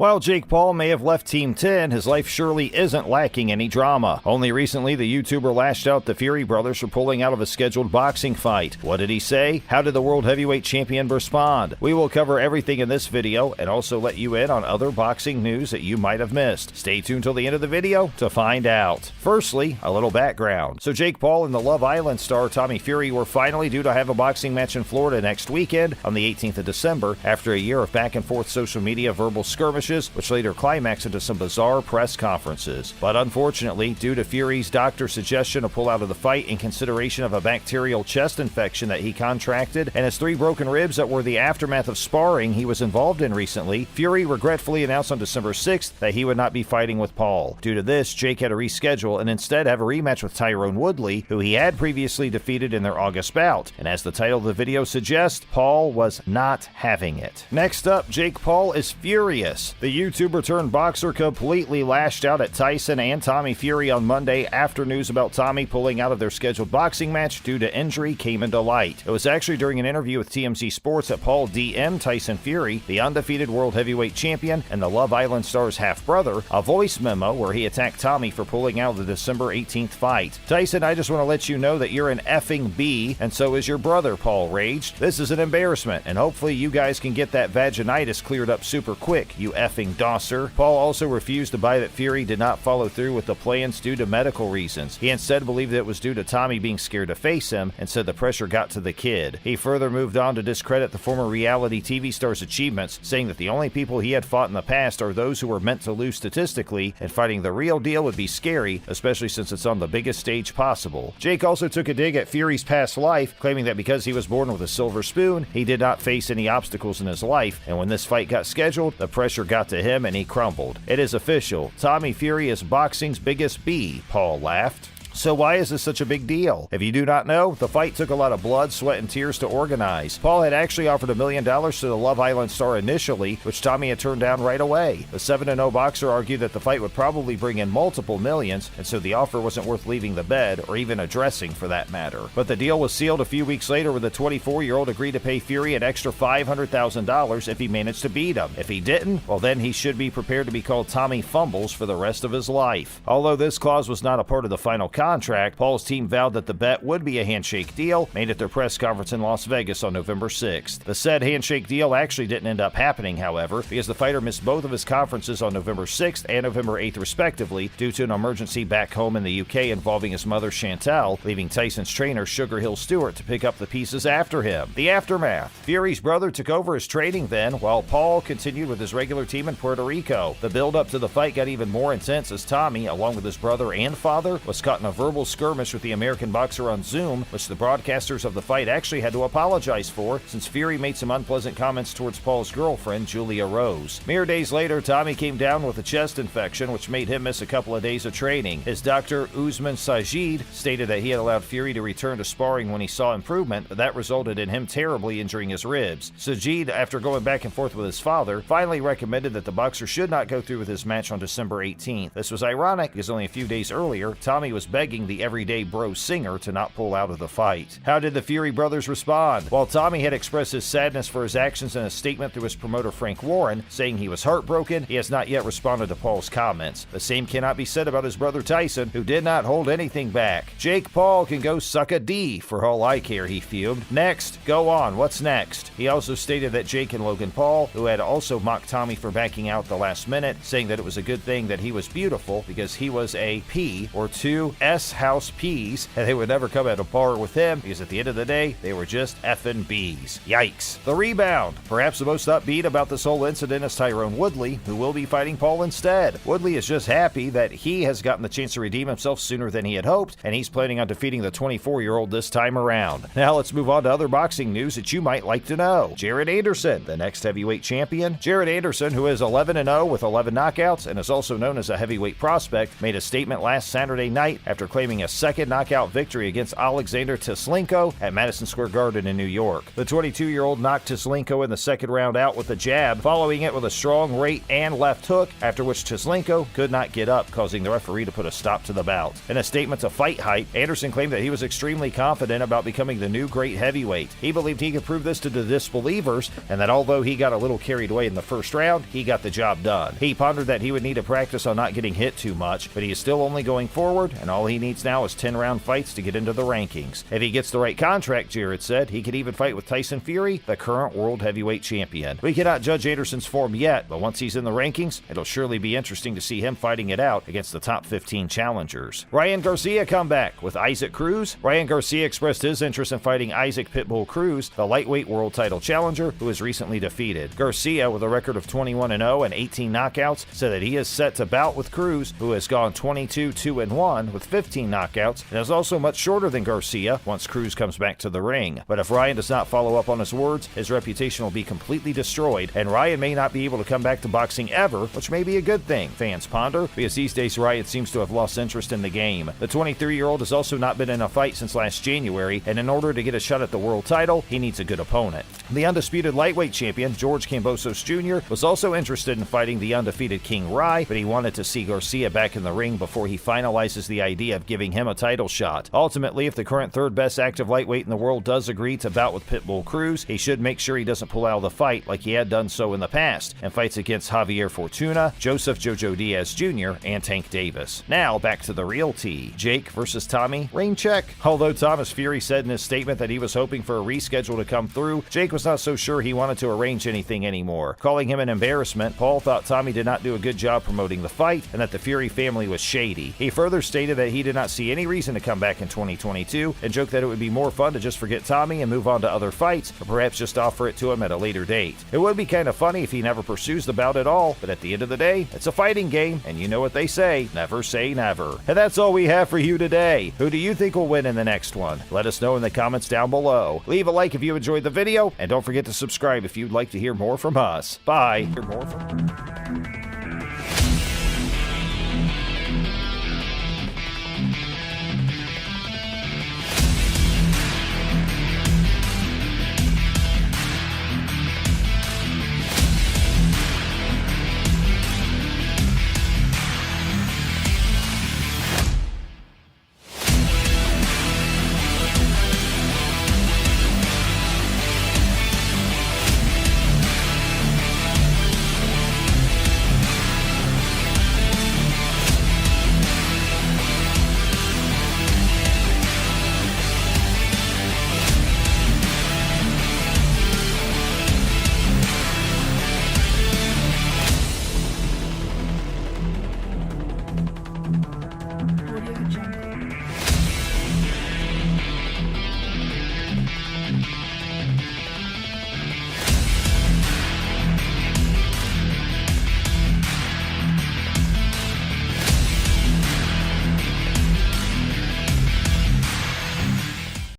While Jake Paul may have left Team 10, his life surely isn't lacking any drama. Only recently, the YouTuber lashed out the Fury brothers for pulling out of a scheduled boxing fight. What did he say? How did the World Heavyweight Champion respond? We will cover everything in this video and also let you in on other boxing news that you might have missed. Stay tuned till the end of the video to find out. Firstly, a little background. So Jake Paul and the Love Island star Tommy Fury were finally due to have a boxing match in Florida next weekend on the 18th of December after a year of back and forth social media verbal skirmishes, which later climaxed into some bizarre press conferences. But unfortunately, due to Fury's doctor's suggestion to pull out of the fight in consideration of a bacterial chest infection that he contracted and his 3 broken ribs that were the aftermath of sparring he was involved in recently, Fury regretfully announced on December 6th that he would not be fighting with Paul. Due to this, Jake had to reschedule and instead have a rematch with Tyron Woodley, who he had previously defeated in their August bout. And as the title of the video suggests, Paul was not having it. Next up, Jake Paul is furious. The YouTuber turned boxer completely lashed out at Tyson and Tommy Fury on Monday after news about Tommy pulling out of their scheduled boxing match due to injury came into light. It was actually during an interview with TMZ Sports that Paul DM'd Tyson Fury, the undefeated world heavyweight champion and the Love Island star's half-brother, a voice memo where he attacked Tommy for pulling out of the December 18th fight. "Tyson, I just want to let you know that you're an effing B, and so is your brother," Paul raged. "This is an embarrassment, and hopefully you guys can get that vaginitis cleared up super quick, you effing dosser." Paul also refused to buy that Fury did not follow through with the plans due to medical reasons. He instead believed it was due to Tommy being scared to face him and said the pressure got to the kid. He further moved on to discredit the former reality TV star's achievements, saying that the only people he had fought in the past are those who were meant to lose statistically, and fighting the real deal would be scary, especially since it's on the biggest stage possible. Jake also took a dig at Fury's past life, claiming that because he was born with a silver spoon, he did not face any obstacles in his life, and when this fight got scheduled, the pressure got to him and he crumbled. "It is official. Tommy Fury is boxing's biggest B," Paul laughed. So why is this such a big deal? If you do not know, the fight took a lot of blood, sweat, and tears to organize. Paul had actually offered $1 million to the Love Island star initially, which Tommy had turned down right away. The 7-0 boxer argued that the fight would probably bring in multiple millions, and so the offer wasn't worth leaving the bed, or even addressing for that matter. But the deal was sealed a few weeks later when the 24-year-old agreed to pay Fury an extra $500,000 if he managed to beat him. If he didn't, well then he should be prepared to be called Tommy Fumbles for the rest of his life. Although this clause was not a part of the final contract, Paul's team vowed that the bet would be a handshake deal made at their press conference in Las Vegas on November 6th. The said handshake deal actually didn't end up happening, however, because the fighter missed both of his conferences on November 6th and November 8th respectively due to an emergency back home in the UK involving his mother Chantal, leaving Tyson's trainer Sugar Hill Stewart to pick up the pieces after him. The aftermath. Fury's brother took over his training then, while Paul continued with his regular team in Puerto Rico. The build-up to the fight got even more intense as Tommy, along with his brother and father, was caught in a verbal skirmish with the American boxer on Zoom, which the broadcasters of the fight actually had to apologize for, since Fury made some unpleasant comments towards Paul's girlfriend, Julia Rose. Mere days later, Tommy came down with a chest infection, which made him miss a couple of days of training. His doctor, Usman Sajid, stated that he had allowed Fury to return to sparring when he saw improvement, but that resulted in him terribly injuring his ribs. Sajid, after going back and forth with his father, finally recommended that the boxer should not go through with his match on December 18th. This was ironic because only a few days earlier, Tommy was begging the everyday bro singer to not pull out of the fight. How did the Fury brothers respond? While Tommy had expressed his sadness for his actions in a statement through his promoter Frank Warren, saying he was heartbroken, he has not yet responded to Paul's comments. The same cannot be said about his brother Tyson, who did not hold anything back. "Jake Paul can go suck a D for all I care," he fumed. "Next, go on, what's next?" He also stated that Jake and Logan Paul, who had also mocked Tommy for backing out the last minute, saying that it was a good thing that he was beautiful because he was a P or two S-house P's, and they would never come at a par with him because at the end of the day, they were just effing B's. Yikes. The rebound. Perhaps the most upbeat about this whole incident is Tyron Woodley, who will be fighting Paul instead. Woodley is just happy that he has gotten the chance to redeem himself sooner than he had hoped, and he's planning on defeating the 24-year-old this time around. Now let's move on to other boxing news that you might like to know. Jared Anderson, the next heavyweight champion. Jared Anderson, who is 11-0 with 11 knockouts and is also known as a heavyweight prospect, made a statement last Saturday night after after claiming a second knockout victory against Alexander Teslenko at Madison Square Garden in New York. The 22-year-old knocked Teslenko in the second round out with a jab, following it with a strong right and left hook, after which Teslenko could not get up, causing the referee to put a stop to the bout. In a statement to Fight Hype, Anderson claimed that he was extremely confident about becoming the new great heavyweight. He believed he could prove this to the disbelievers, and that although he got a little carried away in the first round, he got the job done. He pondered that he would need to practice on not getting hit too much, but he is still only going forward, and all he needs now is 10-round fights to get into the rankings. If he gets the right contract, Jarrett said, he could even fight with Tyson Fury, the current world heavyweight champion. We cannot judge Anderson's form yet, but once he's in the rankings, it'll surely be interesting to see him fighting it out against the top 15 challengers. Ryan Garcia comeback with Isaac Cruz. Ryan Garcia expressed his interest in fighting Isaac Pitbull Cruz, the lightweight world title challenger who was recently defeated. Garcia, with a record of 21-0 and 18 knockouts, said that he is set to bout with Cruz, who has gone 22-2-1 with 15 knockouts and is also much shorter than Garcia once Cruz comes back to the ring. But if Ryan does not follow up on his words, his reputation will be completely destroyed, and Ryan may not be able to come back to boxing ever, which may be a good thing, fans ponder, because these days Ryan seems to have lost interest in the game. The 23-year-old has also not been in a fight since last January, and in order to get a shot at the world title, he needs a good opponent. The undisputed lightweight champion, George Kambosos Jr., was also interested in fighting the undefeated King Rai, but he wanted to see Garcia back in the ring before he finalizes the idea of giving him a title shot. Ultimately, if the current third best active lightweight in the world does agree to bout with Pitbull Cruz, he should make sure he doesn't pull out of the fight like he had done so in the past, and fights against Javier Fortuna, Joseph Jojo Diaz Jr., and Tank Davis. Now, back to the real tea. Jake versus Tommy, rain check. Although Thomas Fury said in his statement that he was hoping for a reschedule to come through, Jake was not so sure he wanted to arrange anything anymore. Calling him an embarrassment, Paul thought Tommy did not do a good job promoting the fight, and that the Fury family was shady. He further stated that he did not see any reason to come back in 2022, and joked that it would be more fun to just forget Tommy and move on to other fights, or perhaps just offer it to him at a later date. It would be kind of funny if he never pursues the bout at all, but at the end of the day, it's a fighting game, and you know what they say, never say never. And that's all we have for you today. Who do you think will win in the next one? Let us know in the comments down below. Leave a like if you enjoyed the video, and don't forget to subscribe if you'd like to hear more from us. Bye.